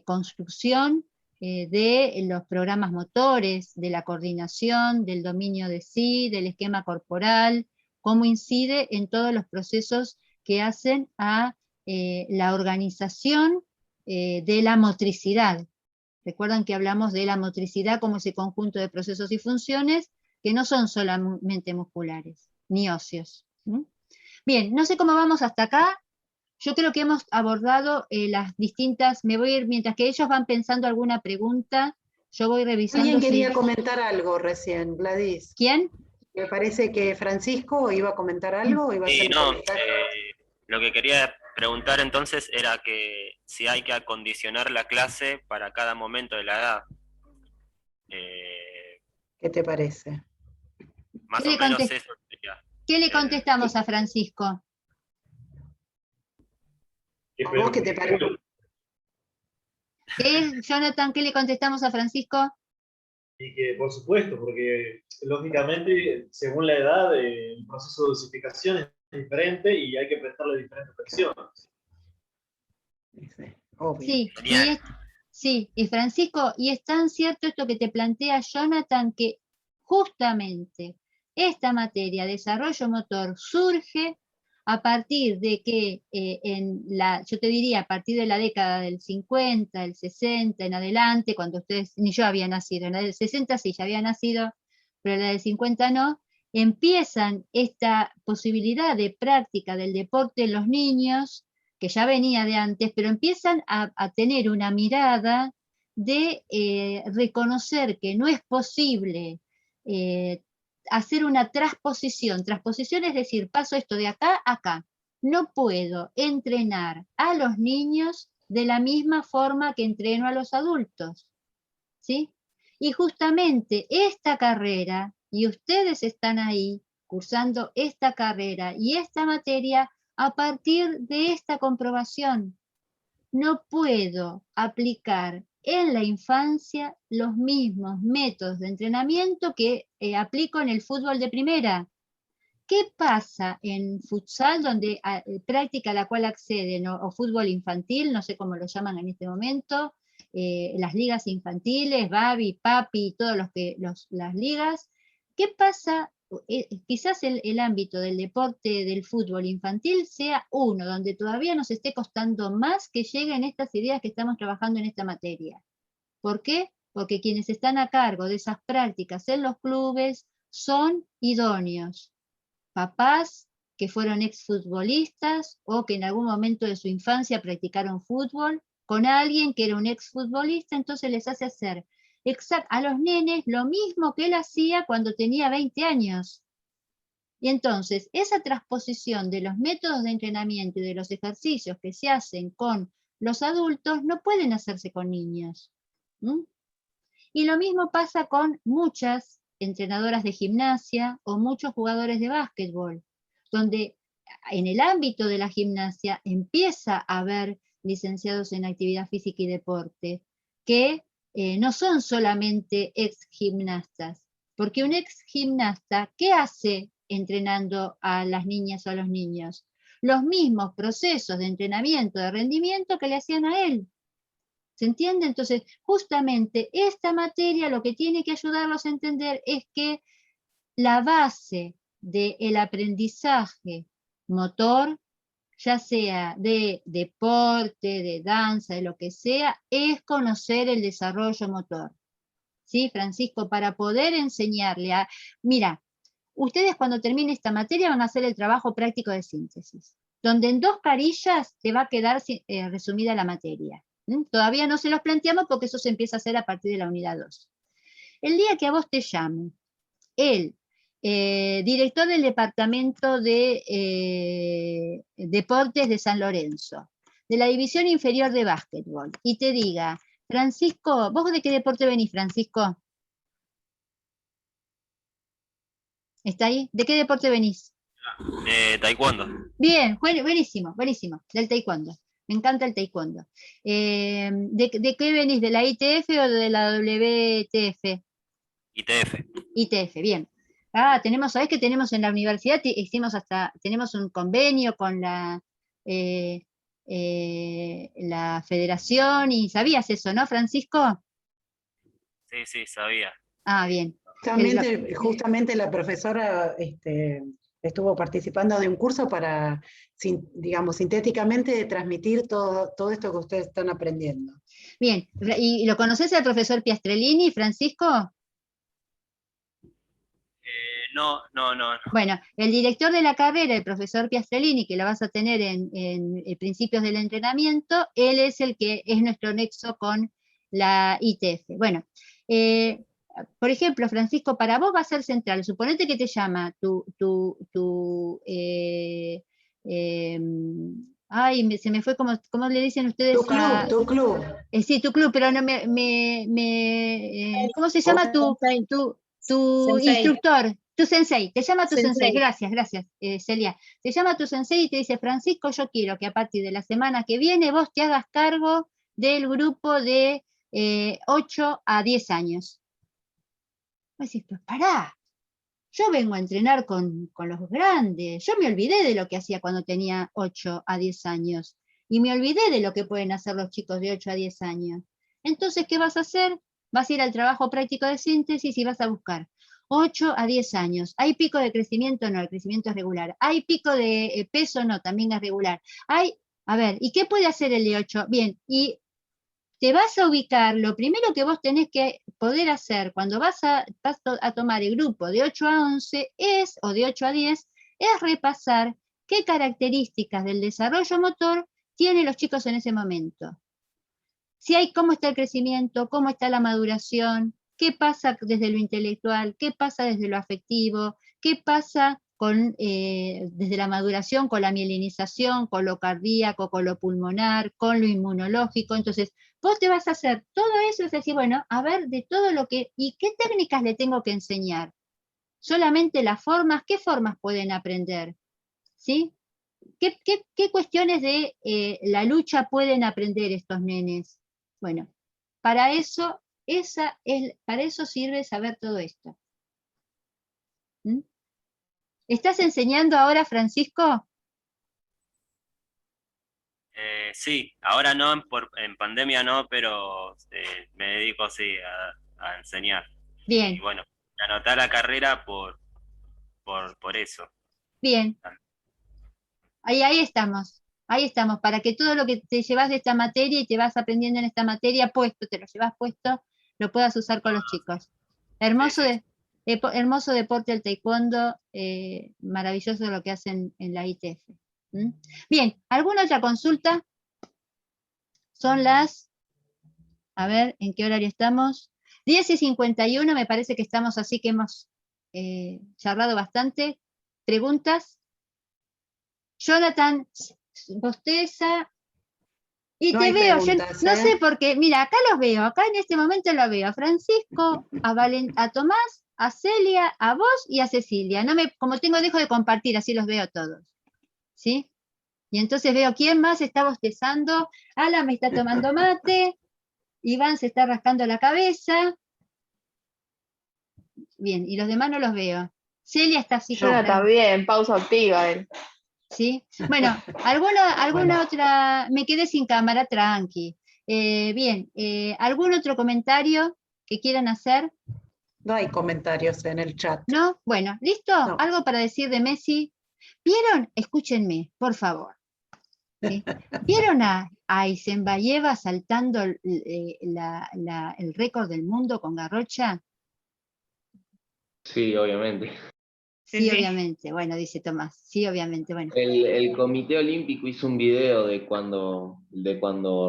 construcción de los programas motores, de la coordinación, del dominio de sí, del esquema corporal, cómo incide en todos los procesos que hacen a la organización de la motricidad. Recuerdan que hablamos de la motricidad como ese conjunto de procesos y funciones que no son solamente musculares, ni óseos. Bien, no sé cómo vamos hasta acá. Yo creo que hemos abordado las distintas, me voy a ir, mientras que ellos van pensando alguna pregunta, yo voy revisando. Alguien quería comentar algo recién, Gladys. ¿Quién? Me parece que Francisco iba a comentar algo. Lo que quería preguntar entonces era que si hay que acondicionar la clase para cada momento de la edad. ¿Qué te parece? Más o menos eso sería. ¿Qué le contestamos a Francisco? ¿Vos qué te parece? Jonathan, ¿qué le contestamos a Francisco? y que, por supuesto, porque lógicamente, según la edad, el proceso de dosificación es diferente y hay que prestarle diferentes atención. Sí, sí, y Francisco, y es tan cierto esto que te plantea Jonathan, que justamente esta materia, desarrollo motor, surge a partir de que yo te diría, a partir de la década del 50, el 60 en adelante, cuando ustedes, ni yo había nacido, en la del 60 sí, ya había nacido, pero en la del 50 no, empiezan esta posibilidad de práctica del deporte en los niños, que ya venía de antes, pero empiezan a tener una mirada de reconocer que no es posible hacer una transposición. Transposición es decir, paso esto de acá a acá. No puedo entrenar a los niños de la misma forma que entreno a los adultos, ¿sí? Y justamente esta carrera, y ustedes están ahí cursando esta carrera y esta materia a partir de esta comprobación. No puedo aplicar en la infancia los mismos métodos de entrenamiento que aplico en el fútbol de primera. ¿Qué pasa en futsal, donde práctica a la cual acceden, o fútbol infantil, no sé cómo lo llaman en este momento, las ligas infantiles, Babi, Papi, todas las ligas? ¿Qué pasa? Quizás el ámbito del deporte del fútbol infantil sea uno donde todavía nos esté costando más que lleguen estas ideas que estamos trabajando en esta materia. ¿Por qué? Porque quienes están a cargo de esas prácticas en los clubes son idóneos. Papás que fueron exfutbolistas o que en algún momento de su infancia practicaron fútbol con alguien que era un exfutbolista, entonces les hace hacer a los nenes lo mismo que él hacía cuando tenía 20 años. Y entonces, esa transposición de los métodos de entrenamiento y de los ejercicios que se hacen con los adultos no pueden hacerse con niños. Y lo mismo pasa con muchas entrenadoras de gimnasia o muchos jugadores de básquetbol, donde en el ámbito de la gimnasia empieza a haber licenciados en actividad física y deporte, que no son solamente ex gimnastas, porque un ex gimnasta, ¿qué hace entrenando a las niñas o a los niños? Los mismos procesos de entrenamiento, de rendimiento que le hacían a él. ¿Se entiende? Entonces, justamente esta materia lo que tiene que ayudarlos a entender es que la base del aprendizaje motor, ya sea de deporte, de danza, de lo que sea, es conocer el desarrollo motor. ¿Sí, Francisco? Para poder enseñarle a... Mira, ustedes cuando termine esta materia van a hacer el trabajo práctico de síntesis, donde en 2 carillas te va a quedar resumida la materia. Todavía no se los planteamos porque eso se empieza a hacer a partir de la unidad 2. El día que a vos te llame el director del departamento de deportes de San Lorenzo, de la división inferior de básquetbol, y te diga, Francisco, ¿vos de qué deporte venís, Francisco? ¿Está ahí? ¿De qué deporte venís? De taekwondo. Bien, buenísimo, buenísimo, del taekwondo. Me encanta el taekwondo. ¿De qué venís? ¿De la ITF o de la WTF? ITF. ITF, bien. ¿Sabés que tenemos en la universidad? Tenemos un convenio con la federación, y ¿sabías eso, no, Francisco? Sí, sabía. Bien. Justamente la profesora estuvo participando de un curso para, digamos, sintéticamente transmitir todo esto que ustedes están aprendiendo. Bien, ¿y lo conoces al profesor Piastrellini, Francisco? No. Bueno, el director de la carrera, el profesor Piastrellini, que lo vas a tener en principios del entrenamiento, él es el que es nuestro nexo con la ITF. Bueno, por ejemplo, Francisco, para vos va a ser central. Suponete que te llama se me fue, ¿cómo le dicen ustedes? Tu club. Sí, tu club, pero no ¿cómo se llama tu instructor? Tu sensei, te llama tu sensei. Gracias, Celia. Te llama tu sensei y te dice, Francisco, yo quiero que a partir de la semana que viene vos te hagas cargo del grupo de 8 a 10 años. Vos decís, pero pará, yo vengo a entrenar con los grandes, yo me olvidé de lo que hacía cuando tenía 8 a 10 años, y me olvidé de lo que pueden hacer los chicos de 8 a 10 años. Entonces, ¿qué vas a hacer? Vas a ir al trabajo práctico de síntesis y vas a buscar 8 a 10 años. ¿Hay pico de crecimiento? No, el crecimiento es regular. ¿Hay pico de peso? No, también es regular. A ver, ¿y qué puede hacer el de 8? Bien, y te vas a ubicar, lo primero que vos tenés que poder hacer cuando vas a tomar el grupo de 8 a 11 o de 8 a 10, es repasar qué características del desarrollo motor tienen los chicos en ese momento. Si hay, cómo está el crecimiento, cómo está la maduración, qué pasa desde lo intelectual, qué pasa desde lo afectivo, qué pasa desde la maduración con la mielinización, con lo cardíaco, con lo pulmonar, con lo inmunológico. Entonces, vos te vas a hacer todo eso, es decir, bueno, a ver de todo lo que, ¿y qué técnicas le tengo que enseñar? Solamente las formas, ¿qué formas pueden aprender? ¿Sí? ¿Qué cuestiones de la lucha pueden aprender estos nenes? Bueno, para eso, para eso sirve saber todo esto. ¿Mm? ¿Estás enseñando ahora, Francisco? Sí, ahora no, en pandemia no, pero me dedico sí a enseñar. Bien. Y bueno, anotar la carrera por eso. Bien. Ahí estamos. Ahí estamos, para que todo lo que te llevas de esta materia y te vas aprendiendo en esta materia te lo llevas puesto, lo puedas usar con los chicos. Hermoso, hermoso deporte el taekwondo, maravilloso lo que hacen en la ITF. ¿Mm? Bien, ¿alguna otra consulta? Son las, a ver, ¿en qué horario estamos? 10:51, me parece que estamos así que hemos charlado bastante. ¿Preguntas? Jonathan bosteza. Y No te hay veo, yo preguntas, no ¿eh? sé por qué, mira, acá los veo, acá en este momento lo veo, a Francisco, a Tomás, a Celia, a vos y a Cecilia. Como dejo de compartir, así los veo todos. ¿Sí? Y entonces veo quién más está bostezando. Alan me está tomando mate, Iván se está rascando la cabeza. Bien, y los demás no los veo. Celia está así como. Jonathan, bien, pausa activa él. ¿Sí? Bueno, alguna otra, me quedé sin cámara, tranqui. Bien, ¿algún otro comentario que quieran hacer? No hay comentarios en el chat. ¿No? Bueno, ¿listo? No. ¿Algo para decir de Messi? ¿Vieron? Escúchenme, por favor. ¿Sí? ¿Vieron a Isenbayeva saltando el récord del mundo con Garrocha? Sí, obviamente. Sí, obviamente. Bueno, dice Tomás. Sí, obviamente. Bueno. El Comité Olímpico hizo un video de cuando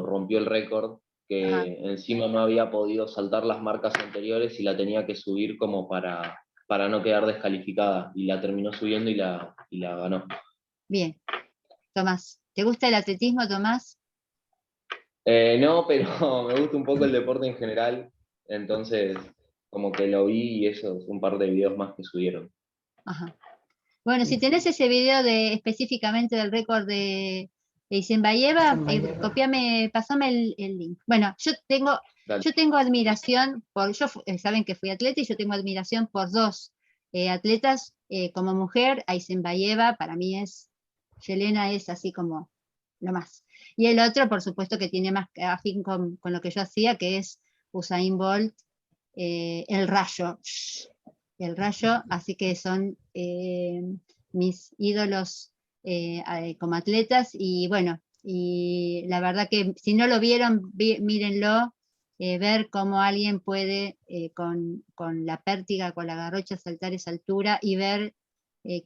rompió el récord, que encima no había podido saltar las marcas anteriores y la tenía que subir como para no quedar descalificada. Y la terminó subiendo y la ganó. Bien. Tomás, ¿te gusta el atletismo, Tomás? No, pero me gusta un poco el deporte en general, entonces como que lo vi y eso, un par de videos más que subieron. Ajá. Bueno, si tenés ese video específicamente del récord de Isenbayeva, pasame el link. Bueno, yo tengo admiración saben que fui atleta y yo tengo admiración por dos atletas como mujer. Isenbayeva para mí Yelena es así como lo más. Y el otro, por supuesto, que tiene más afín con lo que yo hacía, que es Usain Bolt, el rayo. El rayo, así que son mis ídolos como atletas, y bueno, y la verdad que si no lo vieron, mírenlo, ver cómo alguien puede con la pértiga, con la garrocha saltar esa altura y ver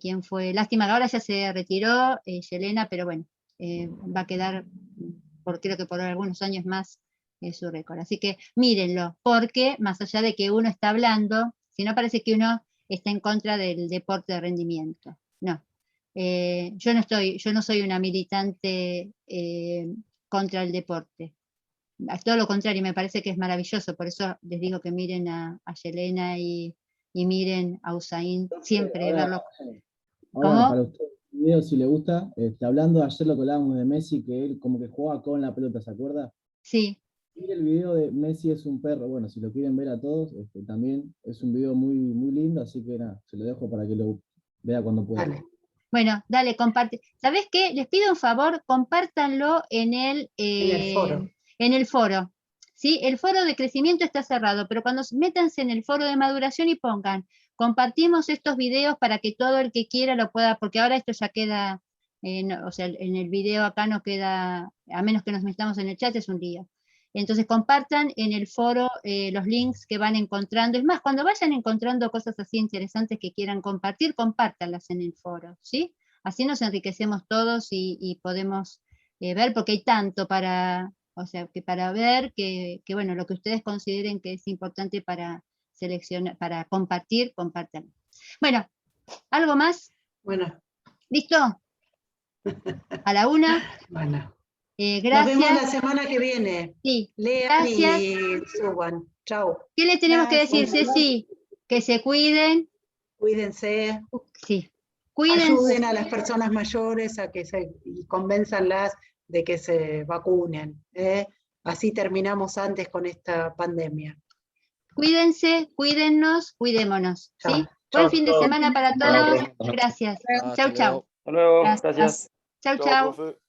quién fue. Lástima que ahora ya se retiró Yelena, pero bueno, va a quedar creo que por algunos años más su récord. Así que mírenlo, porque más allá de que uno está hablando, si no parece que uno está en contra del deporte de rendimiento. No. Yo no soy una militante contra el deporte. Todo lo contrario, me parece que es maravilloso. Por eso les digo que miren a Yelena y miren a Usain. Siempre verlo. Ahora, para usted, el video, si le gusta, hablando, ayer lo que hablábamos de Messi, que él como que jugaba con la pelota, ¿se acuerda? Sí. el video de Messi es un perro, bueno, si lo quieren ver a todos, también es un video muy, muy lindo, así que nada, se lo dejo para que lo vea cuando pueda. Dale. Bueno, dale, comparte. ¿Sabés qué? Les pido un favor, compártanlo en foro. En el foro. ¿Sí? El foro de crecimiento está cerrado, pero cuando métanse en el foro de maduración y pongan, compartimos estos videos para que todo el que quiera lo pueda, porque ahora esto ya queda, o sea, en el video acá no queda, a menos que nos metamos en el chat, es un día. Entonces compartan en el foro los links que van encontrando. Es más, cuando vayan encontrando cosas así interesantes que quieran compartir, compártanlas en el foro, ¿sí? Así nos enriquecemos todos y podemos ver, porque hay tanto para, o sea, que para ver, que bueno, lo que ustedes consideren que es importante para seleccionar, para compartir, compártanlo. Bueno, ¿algo más? Bueno. ¿Listo? A la una. Bueno. Gracias. Nos vemos la semana que viene. Sí. Lean Gracias. y suban. Chao. ¿Qué le tenemos que decir, Ceci? Que se cuiden. Cuídense. Sí. Cuídense. Ayuden a las personas mayores a que y convénzanlas de que se vacunen. Así terminamos antes con esta pandemia. Cuídense, cuídennos, cuidémonos. ¿Sí? Chao. Buen fin de semana para todos. Chao. Gracias. Hasta Chau, chau. luego. Hasta luego, Gracias. gracias. Chau, Chao, chau. profe.